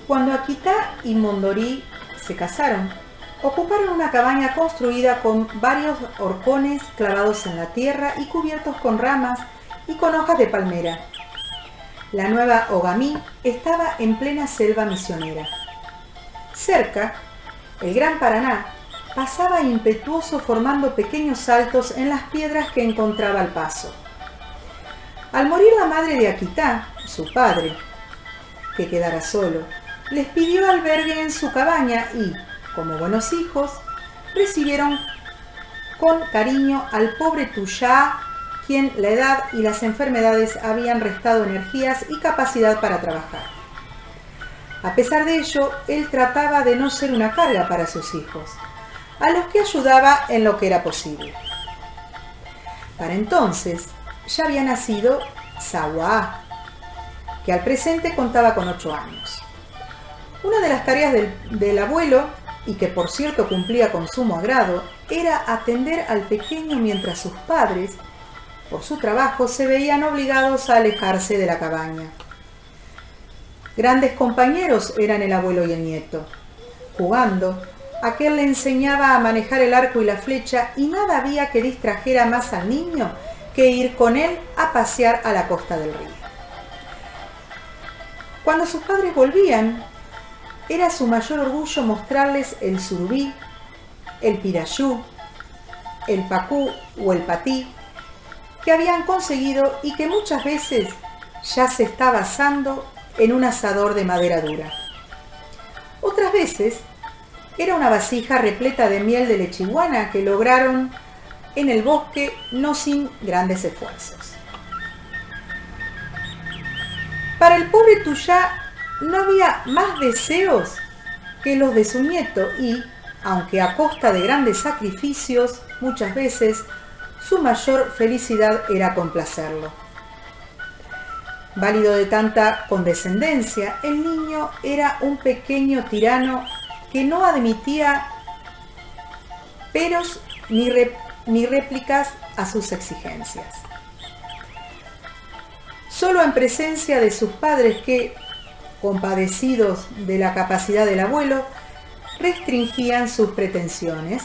Cuando Akita y Mondori se casaron, ocuparon una cabaña construida con varios horcones clavados en la tierra y cubiertos con ramas y con hojas de palmera. La nueva Ogami estaba en plena selva misionera. Cerca, el Gran Paraná pasaba impetuoso formando pequeños saltos en las piedras que encontraba al paso. Al morir la madre de Akita, su padre, que quedara solo, les pidió albergue en su cabaña y, como buenos hijos, recibieron con cariño al pobre Tuyá, quien la edad y las enfermedades habían restado energías y capacidad para trabajar. A pesar de ello, él trataba de no ser una carga para sus hijos, a los que ayudaba en lo que era posible. Para entonces, ya había nacido Sawa, que al presente contaba con 8 años. Una de las tareas del abuelo, y que por cierto cumplía con sumo agrado, era atender al pequeño mientras sus padres, por su trabajo, se veían obligados a alejarse de la cabaña. Grandes compañeros eran el abuelo y el nieto. Jugando, aquel le enseñaba a manejar el arco y la flecha y nada había que distrajera más al niño que ir con él a pasear a la costa del río. Cuando sus padres volvían, era su mayor orgullo mostrarles el surubí, el pirayú, el pacú o el patí que habían conseguido y que muchas veces ya se estaba asando en un asador de madera dura. Otras veces era una vasija repleta de miel de lechiguana que lograron en el bosque no sin grandes esfuerzos. Para el pobre Tuyá no había más deseos que los de su nieto y, aunque a costa de grandes sacrificios, muchas veces su mayor felicidad era complacerlo. Válido de tanta condescendencia, el niño era un pequeño tirano que no admitía peros ni réplicas a sus exigencias. Solo en presencia de sus padres que, compadecidos de la capacidad del abuelo, restringían sus pretensiones,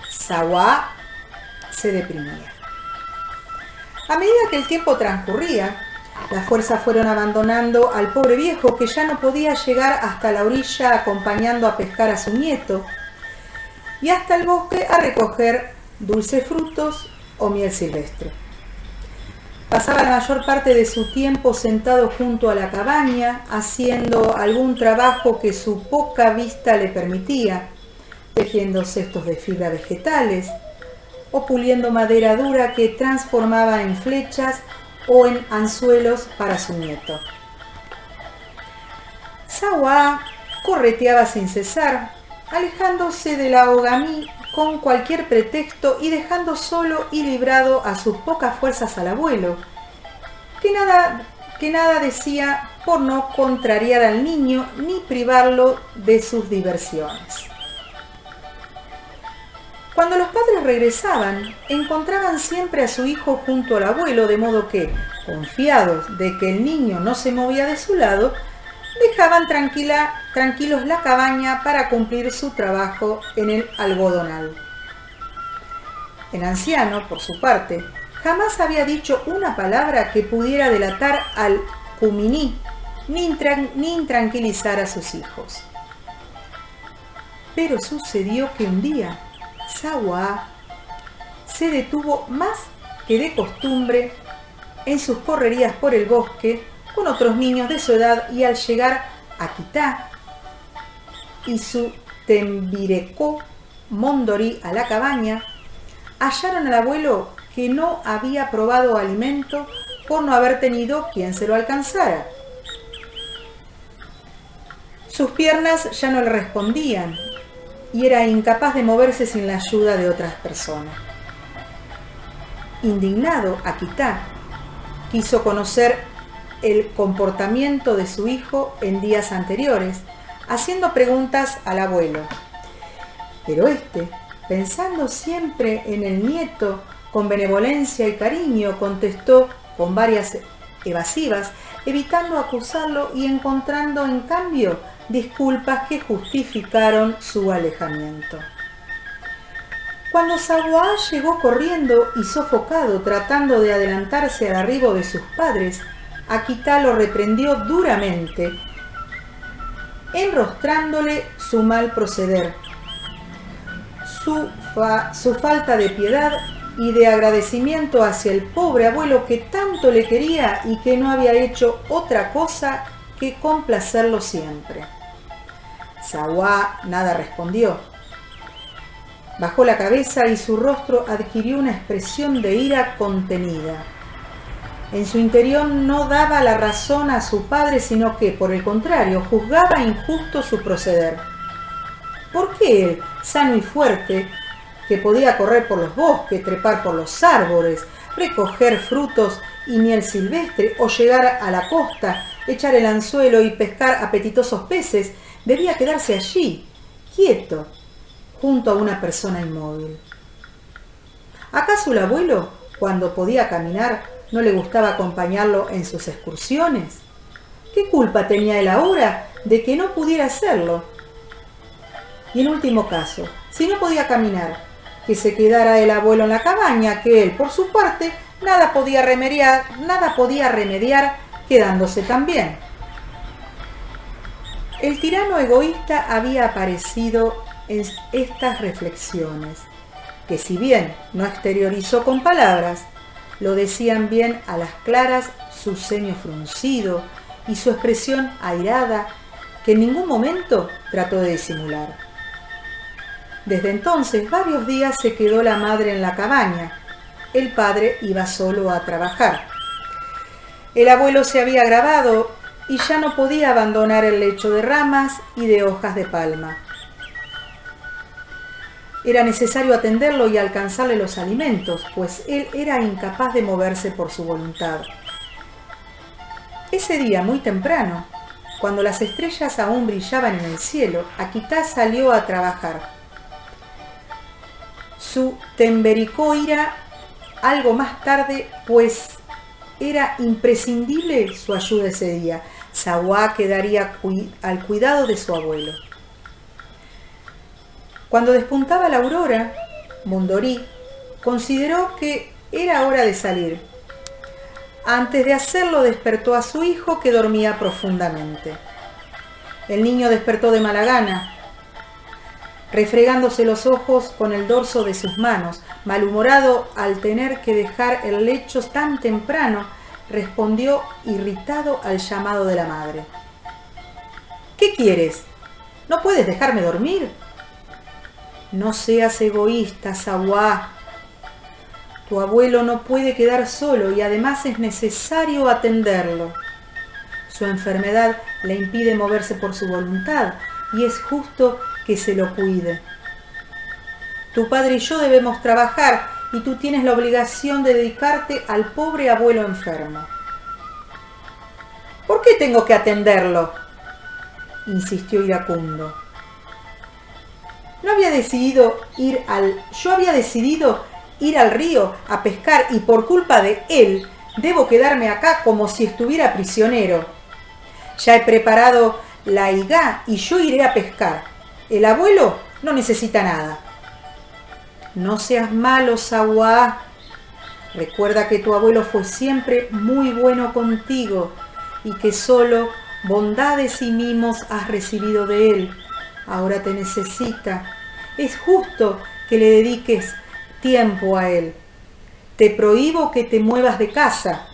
Sawa se deprimía. A medida que el tiempo transcurría, las fuerzas fueron abandonando al pobre viejo que ya no podía llegar hasta la orilla acompañando a pescar a su nieto y hasta el bosque a recoger dulces frutos o miel silvestre. Pasaba la mayor parte de su tiempo sentado junto a la cabaña, haciendo algún trabajo que su poca vista le permitía, tejiendo cestos de fibra vegetales o puliendo madera dura que transformaba en flechas o en anzuelos para su nieto. Sawa correteaba sin cesar, alejándose de la Ogami con cualquier pretexto y dejando solo y librado a sus pocas fuerzas al abuelo, que nada decía por no contrariar al niño ni privarlo de sus diversiones. Cuando los padres regresaban, encontraban siempre a su hijo junto al abuelo, de modo que, confiados de que el niño no se movía de su lado, dejaban tranquilos la cabaña para cumplir su trabajo en el algodonal. El anciano, por su parte, jamás había dicho una palabra que pudiera delatar al cuminí ni intranquilizar a sus hijos. Pero sucedió que un día Sawa se detuvo más que de costumbre en sus correrías por el bosque con otros niños de su edad y al llegar a Akita y su Tembirekó Mondori a la cabaña, hallaron al abuelo que no había probado alimento por no haber tenido quien se lo alcanzara. Sus piernas ya no le respondían y era incapaz de moverse sin la ayuda de otras personas. Indignado, Akita quiso conocer el comportamiento de su hijo en días anteriores, haciendo preguntas al abuelo. Pero este, pensando siempre en el nieto, con benevolencia y cariño, contestó con varias evasivas, evitando acusarlo y encontrando en cambio disculpas que justificaron su alejamiento. Cuando Sawá llegó corriendo y sofocado tratando de adelantarse al arribo de sus padres, Akita lo reprendió duramente, enrostrándole su mal proceder, su falta de piedad y de agradecimiento hacia el pobre abuelo que tanto le quería y que no había hecho otra cosa que complacerlo siempre. Sawá nada respondió. Bajó la cabeza y su rostro adquirió una expresión de ira contenida. En su interior no daba la razón a su padre, sino que, por el contrario, juzgaba injusto su proceder. ¿Por qué él, sano y fuerte, que podía correr por los bosques, trepar por los árboles, recoger frutos y miel silvestre, o llegar a la costa, echar el anzuelo y pescar apetitosos peces, debía quedarse allí, quieto, junto a una persona inmóvil? ¿Acaso el abuelo, cuando podía caminar, no le gustaba acompañarlo en sus excursiones? ¿Qué culpa tenía él ahora de que no pudiera hacerlo? Y en último caso, si no podía caminar, que se quedara el abuelo en la cabaña, que él, por su parte, nada podía remediar quedándose también. El tirano egoísta había aparecido en estas reflexiones, que si bien no exteriorizó con palabras, lo decían bien a las claras su ceño fruncido y su expresión airada, que en ningún momento trató de disimular. Desde entonces, varios días se quedó la madre en la cabaña. El padre iba solo a trabajar. El abuelo se había agravado y ya no podía abandonar el lecho de ramas y de hojas de palma. Era necesario atenderlo y alcanzarle los alimentos, pues él era incapaz de moverse por su voluntad. Ese día, muy temprano, cuando las estrellas aún brillaban en el cielo, Akita salió a trabajar. Su tembericó irá algo más tarde, pues era imprescindible su ayuda ese día. Sawá quedaría al cuidado de su abuelo. Cuando despuntaba la aurora, Mondori consideró que era hora de salir. Antes de hacerlo, despertó a su hijo, que dormía profundamente. El niño despertó de mala gana, refregándose los ojos con el dorso de sus manos. Malhumorado al tener que dejar el lecho tan temprano, respondió irritado al llamado de la madre. ¿Qué quieres? ¿No puedes dejarme dormir? No seas egoísta, Sawá. Tu abuelo no puede quedar solo y además es necesario atenderlo. Su enfermedad le impide moverse por su voluntad y es justo que se lo cuide. Tu padre y yo debemos trabajar y tú tienes la obligación de dedicarte al pobre abuelo enfermo. ¿Por qué tengo que atenderlo?, insistió iracundo. Yo había decidido ir al río a pescar y por culpa de él debo quedarme acá como si estuviera prisionero. Ya he preparado la higá y yo iré a pescar. El abuelo no necesita nada. No seas malo, Sawá. Recuerda que tu abuelo fue siempre muy bueno contigo y que solo bondades y mimos has recibido de él. Ahora te necesita. Es justo que le dediques tiempo a él. Te prohíbo que te muevas de casa.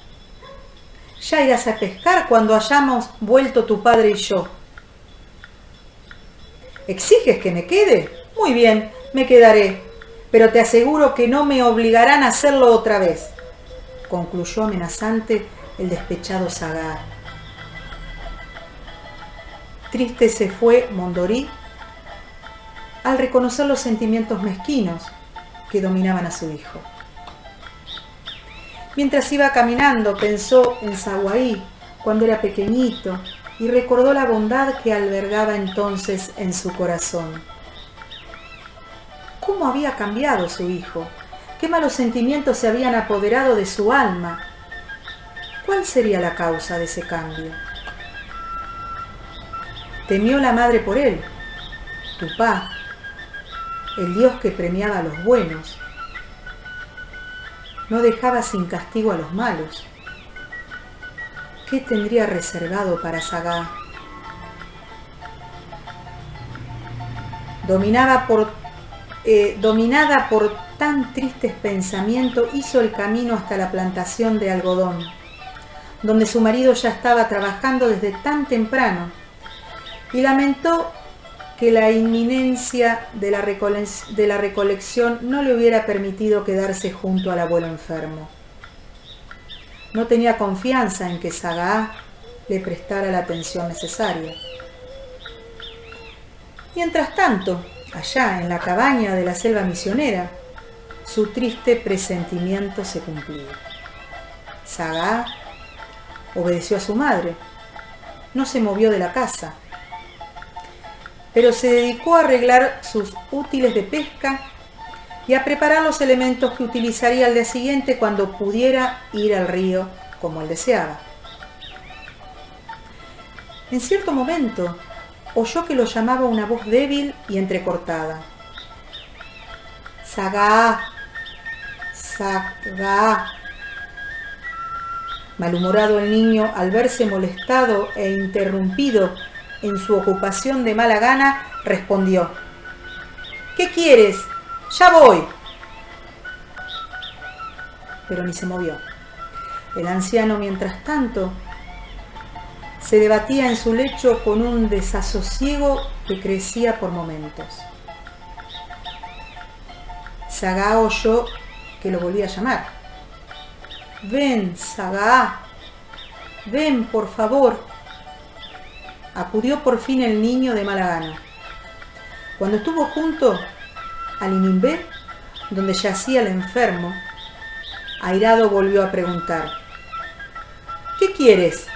Ya irás a pescar cuando hayamos vuelto tu padre y yo. ¿Exiges que me quede? Muy bien, me quedaré, pero te aseguro que no me obligarán a hacerlo otra vez, concluyó amenazante el despechado Sagar. Triste se fue Mondori al reconocer los sentimientos mezquinos que dominaban a su hijo. Mientras iba caminando, pensó en Sawaí cuando era pequeñito y recordó la bondad que albergaba entonces en su corazón. ¿Cómo había cambiado su hijo? ¿Qué malos sentimientos se habían apoderado de su alma? ¿Cuál sería la causa de ese cambio? Temió la madre por él, Tupá, el dios que premiaba a los buenos. No dejaba sin castigo a los malos. ¿Qué tendría reservado para Sagá? Dominada por tan tristes pensamientos, hizo el camino hasta la plantación de algodón, donde su marido ya estaba trabajando desde tan temprano, y lamentó que la inminencia de la recolección no le hubiera permitido quedarse junto al abuelo enfermo. No tenía confianza en que Sagá le prestara la atención necesaria. Mientras tanto, allá en la cabaña de la selva misionera, su triste presentimiento se cumplía. Sagá obedeció a su madre, no se movió de la casa, pero se dedicó a arreglar sus útiles de pesca y a preparar los elementos que utilizaría al día siguiente cuando pudiera ir al río como él deseaba. En cierto momento, oyó que lo llamaba una voz débil y entrecortada. «Sagá, Sagá». Malhumorado el niño, al verse molestado e interrumpido en su ocupación de mala gana, respondió: «¿Qué quieres? ¡Ya voy!». Pero ni se movió. El anciano, mientras tanto, se debatía en su lecho con un desasosiego que crecía por momentos. Sagá oyó que lo volvía a llamar. «Ven, Sagá, ven, por favor». Acudió por fin el niño de mala gana. Cuando estuvo junto al Inimbé, donde yacía el enfermo, airado volvió a preguntar: «¿Qué quieres?».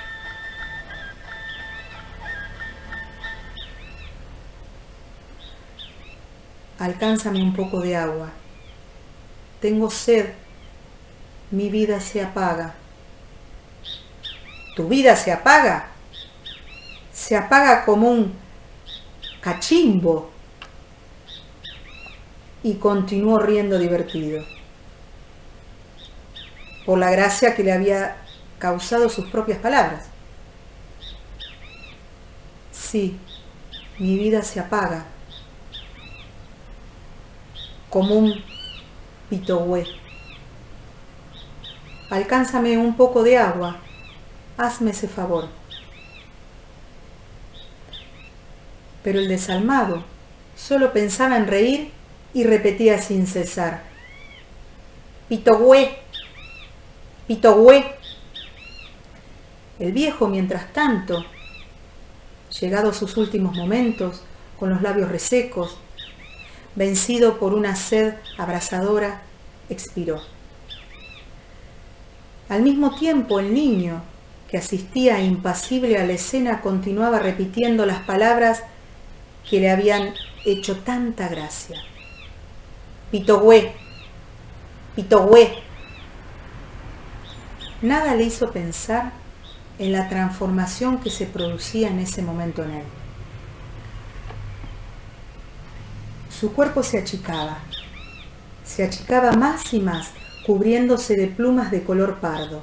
«Alcánzame un poco de agua. Tengo sed. Mi vida se apaga». «¿Tu vida se apaga?». «Se apaga como un cachimbo». Y continuó riendo divertido, por la gracia que le había causado sus propias palabras. «Sí, mi vida se apaga como un pitogüé. Alcánzame un poco de agua. Hazme ese favor». Pero el desalmado solo pensaba en reír y repetía sin cesar: «Pitogüé, pitogüé». El viejo, mientras tanto, llegados sus últimos momentos, con los labios resecos, vencido por una sed abrasadora, expiró. Al mismo tiempo, el niño, que asistía impasible a la escena, continuaba repitiendo las palabras que le habían hecho tanta gracia: «Pitogüé, pitogüé». Nada le hizo pensar en la transformación que se producía en ese momento en él. Su cuerpo se achicaba más y más, cubriéndose de plumas de color pardo.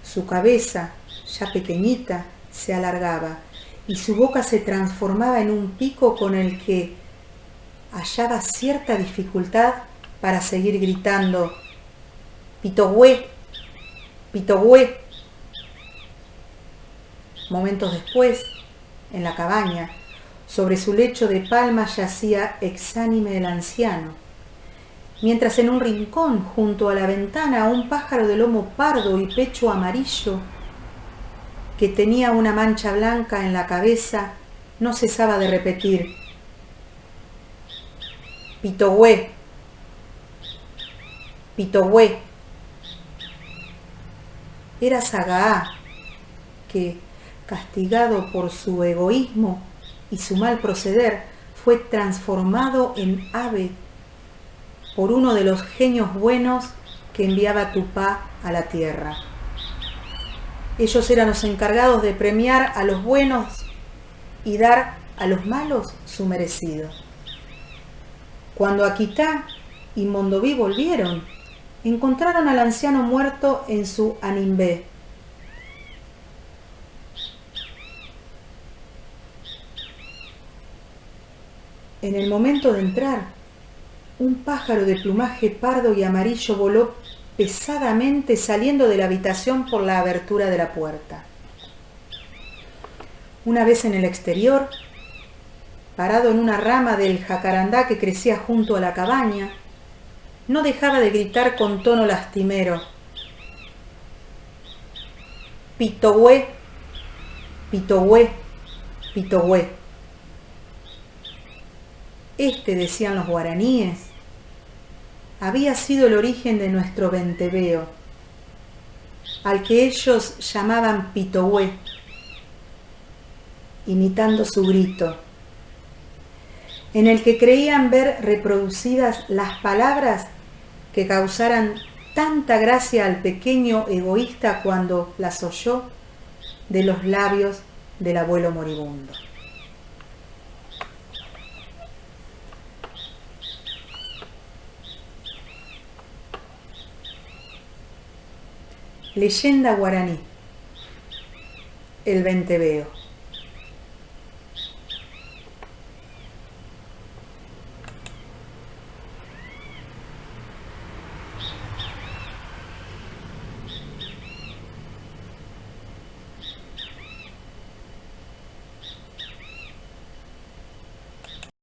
Su cabeza, ya pequeñita, se alargaba y su boca se transformaba en un pico con el que hallaba cierta dificultad para seguir gritando: «Pitogüé, pitogüé». Momentos después, en la cabaña, sobre su lecho de palma yacía exánime el anciano, mientras en un rincón junto a la ventana un pájaro de lomo pardo y pecho amarillo, que tenía una mancha blanca en la cabeza, no cesaba de repetir: «Pitogüé, pitogüé». Era Sagá, que, castigado por su egoísmo y su mal proceder, fue transformado en ave por uno de los genios buenos que enviaba Tupá a la tierra. Ellos eran los encargados de premiar a los buenos y dar a los malos su merecido. Cuando Akitá y Mondoví volvieron, encontraron al anciano muerto en su animbé. En el momento de entrar, un pájaro de plumaje pardo y amarillo voló pesadamente saliendo de la habitación por la abertura de la puerta. Una vez en el exterior, parado en una rama del jacarandá que crecía junto a la cabaña, no dejaba de gritar con tono lastimero: Pitohue, Pitohue, Pitohue. Este, decían los guaraníes, había sido el origen de nuestro venteveo, al que ellos llamaban Pitohue, imitando su grito, en el que creían ver reproducidas las palabras que causaran tanta gracia al pequeño egoísta cuando las oyó de los labios del abuelo moribundo. Leyenda guaraní: el venteveo.